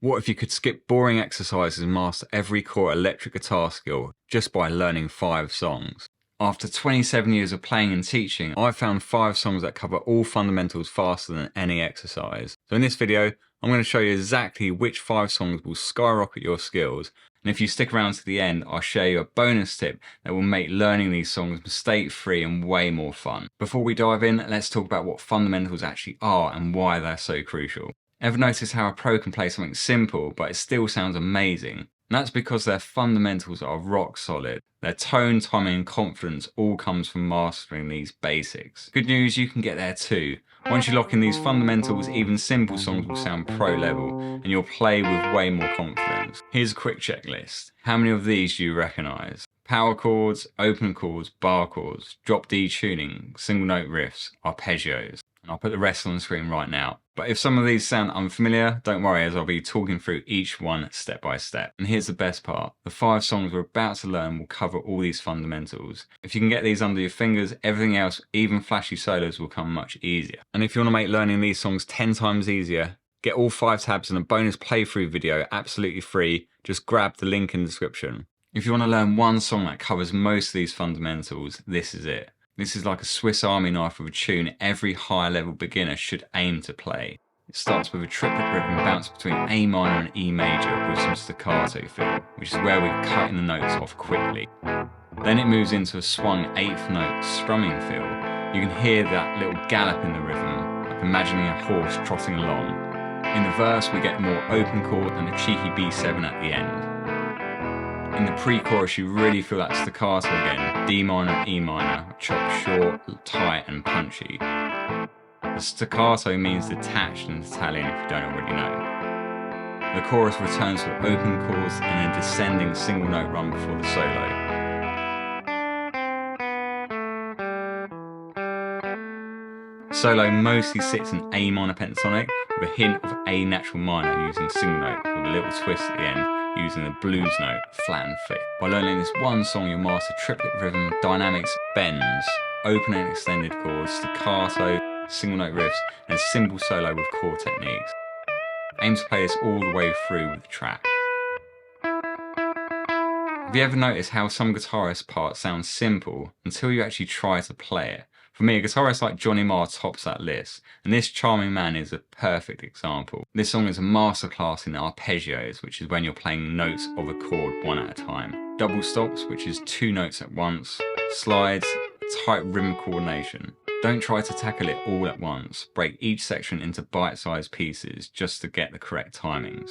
What if you could skip boring exercises and master every core electric guitar skill just by learning 5 songs? After 27 years of playing and teaching, I've found 5 songs that cover all fundamentals faster than any exercise. So in this video, I'm going to show you exactly which 5 songs will skyrocket your skills. And if you stick around to the end, I'll share you a bonus tip that will make learning these songs mistake-free and way more fun. Before we dive in, let's talk about what fundamentals actually are and why they're so crucial. Ever notice how a pro can play something simple, but it still sounds amazing? And that's because their fundamentals are rock solid. Their tone, timing, and confidence all comes from mastering these basics. Good news, you can get there too. Once you lock in these fundamentals, even simple songs will sound pro level, and you'll play with way more confidence. Here's a quick checklist. How many of these do you recognize? Power chords, open chords, bar chords, drop D tuning, single note riffs, arpeggios. And I'll put the rest on the screen right now. But if some of these sound unfamiliar, don't worry, as I'll be talking through each one step by step. And here's the best part. The 5 songs we're about to learn will cover all these fundamentals. If you can get these under your fingers, everything else, even flashy solos, will come much easier. And if you want to make learning these songs 10 times easier, get all 5 tabs and a bonus playthrough video absolutely free. Just grab the link in the description. If you want to learn one song that covers most of these fundamentals, this is it. This is like a Swiss Army knife with a tune every higher level beginner should aim to play. It starts with a triplet rhythm bounced between A minor and E major with some staccato feel, which is where we're cutting the notes off quickly. Then it moves into a swung 8th note strumming feel. You can hear that little gallop in the rhythm, like imagining a horse trotting along. In the verse we get more open chord and a cheeky B7 at the end. In the pre-chorus you really feel that staccato again, D minor and E minor, chopped short, tight and punchy. The staccato means detached in Italian if you don't already know. The chorus returns to open chords and a descending single note run before the solo. Solo mostly sits in A minor pentatonic with a hint of A natural minor using single note with a little twist at the end, using the blues note, flat and thick. By learning this one song, you'll master triplet rhythm, dynamics, bends, open and extended chords, staccato, single note riffs, and a simple solo with chord techniques. Aim to play this all the way through with the track. Have you ever noticed how some guitarist parts sound simple until you actually try to play it? For me, a guitarist like Johnny Marr tops that list, and this charming man is a perfect example. This song is a masterclass in arpeggios, which is when you're playing notes of a chord one at a time. Double stops, which is 2 notes at once. Slides, tight rhythm coordination. Don't try to tackle it all at once. Break each section into bite-sized pieces just to get the correct timings.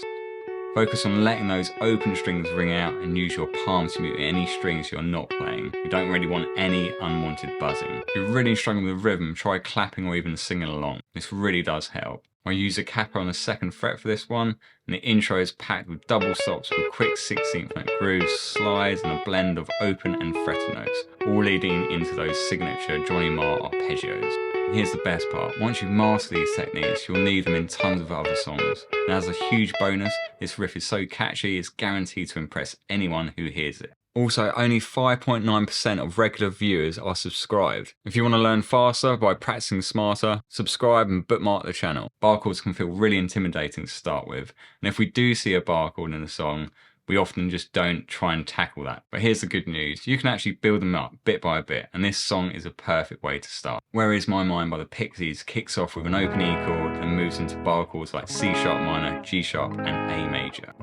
Focus on letting those open strings ring out and use your palms to mute any strings you're not playing. You don't really want any unwanted buzzing. If you're really struggling with rhythm, try clapping or even singing along. This really does help. I use a capo on the 2nd fret for this one, and the intro is packed with double stops with quick 16th note grooves, slides, and a blend of open and fretted notes, all leading into those signature Johnny Marr arpeggios. And here's the best part, once you've mastered these techniques, you'll need them in tons of other songs. And as a huge bonus, this riff is so catchy, it's guaranteed to impress anyone who hears it. Also, only 5.9% of regular viewers are subscribed. If you want to learn faster by practicing smarter, subscribe and bookmark the channel. Bar chords can feel really intimidating to start with, and if we do see a bar chord in a song, we often just don't try and tackle that. But here's the good news, you can actually build them up bit by bit, and this song is a perfect way to start. Where Is My Mind by the Pixies kicks off with an open E chord and moves into bar chords like C sharp minor, G sharp and A major.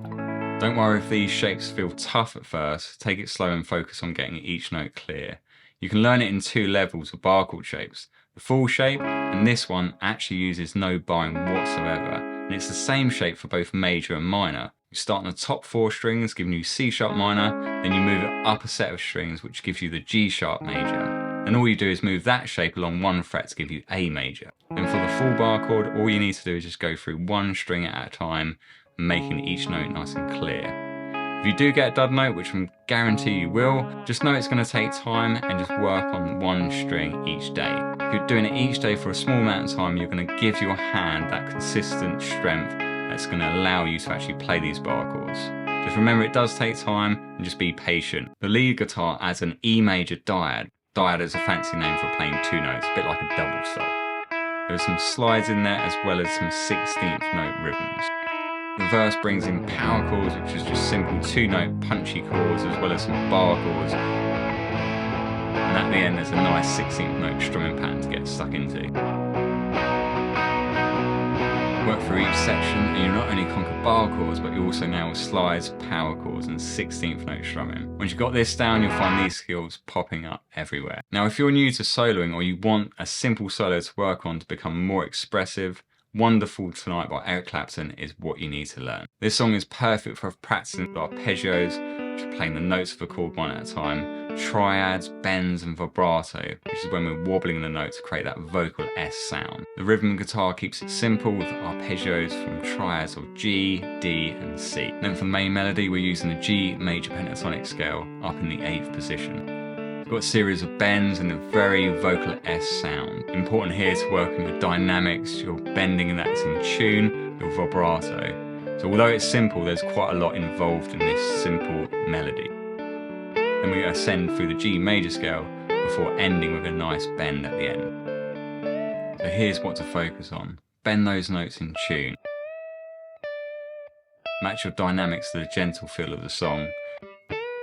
Don't worry if these shapes feel tough at first, take it slow and focus on getting each note clear. You can learn it in 2 levels of bar chord shapes. The full shape, and this one actually uses no barring whatsoever, and it's the same shape for both major and minor. You start on the top 4 strings, giving you C sharp minor, then you move it up a set of strings which gives you the G sharp major. And all you do is move that shape along 1 fret to give you A major. Then for the full bar chord, all you need to do is just go through 1 string at a time, making each note nice and clear. If you do get a dud note, which I guarantee you will, just know it's going to take time and just work on 1 string each day. If you're doing it each day for a small amount of time, you're going to give your hand that consistent strength that's going to allow you to actually play these bar chords. Just remember it does take time and just be patient. The lead guitar adds an E major dyad. Dyad is a fancy name for playing 2 notes, a bit like a double stop. There are some slides in there as well as some 16th note rhythms. The verse brings in power chords, which is just simple 2-note punchy chords, as well as some bar chords. And at the end there's a nice 16th note strumming pattern to get stuck into. Work through each section and you not only conquer bar chords, but you also nail slides, power chords and 16th note strumming. Once you've got this down, you'll find these skills popping up everywhere. Now if you're new to soloing or you want a simple solo to work on to become more expressive, Wonderful Tonight by Eric Clapton is what you need to learn. This song is perfect for practicing arpeggios, which are playing the notes of a chord one at a time, triads, bends and vibrato, which is when we're wobbling the note to create that vocal S sound. The rhythm guitar keeps it simple with arpeggios from triads of G, D and C. Then for the main melody we're using the G major pentatonic scale up in the 8th position. We've got a series of bends and a very vocal S sound. Important here to work on your dynamics, your bending that's in tune, your vibrato. So although it's simple, there's quite a lot involved in this simple melody. Then we ascend through the G major scale before ending with a nice bend at the end. So here's what to focus on. Bend those notes in tune. Match your dynamics to the gentle feel of the song.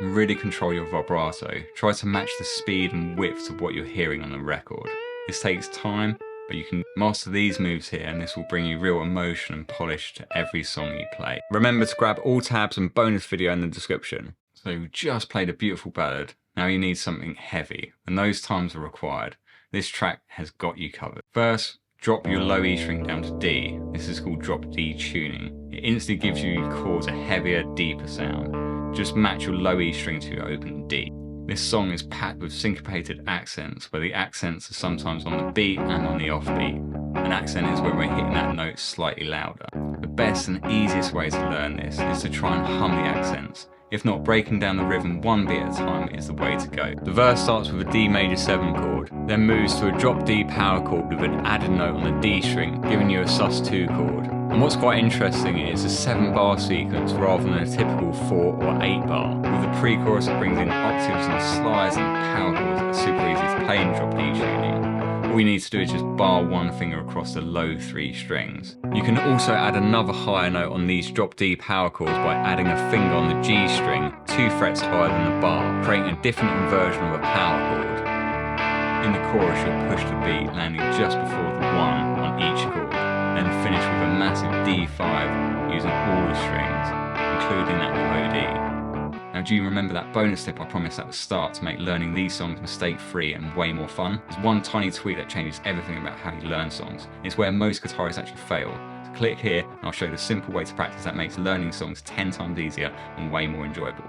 Really control your vibrato. Try to match the speed and width of what you're hearing on the record. This takes time, but you can master these moves here and this will bring you real emotion and polish to every song you play. Remember to grab all tabs and bonus video in the description. So you just played a beautiful ballad, now you need something heavy, and those times are required. This track has got you covered. First, drop your low E string down to D. This is called drop D tuning. It instantly gives you chords a heavier, deeper sound. Just match your low E string to your open D. This song is packed with syncopated accents, where the accents are sometimes on the beat and on the offbeat. An accent is where we're hitting that note slightly louder. The best and easiest way to learn this is to try and hum the accents. If not, breaking down the rhythm one beat at a time is the way to go. The verse starts with a D major 7 chord, then moves to a drop D power chord with an added note on the D string, giving you a sus2 chord. And what's quite interesting is a 7-bar sequence rather than a typical 4 or 8 bar. With the pre-chorus it brings in octaves and slides and power chords that are super easy to play in drop D tuning. All you need to do is just bar one finger across the low 3 strings. You can also add another higher note on these drop D power chords by adding a finger on the G string 2 frets higher than the bar, creating a different inversion of a power chord. In the chorus you'll push the beat, landing just before the 1 on each chord, then finish with a massive D5 using all the strings, including that low D. Now do you remember that bonus tip I promised at the start to make learning these songs mistake-free and way more fun? There's one tiny tweak that changes everything about how you learn songs. It's where most guitarists actually fail. So click here and I'll show you the simple way to practice that makes learning songs 10 times easier and way more enjoyable.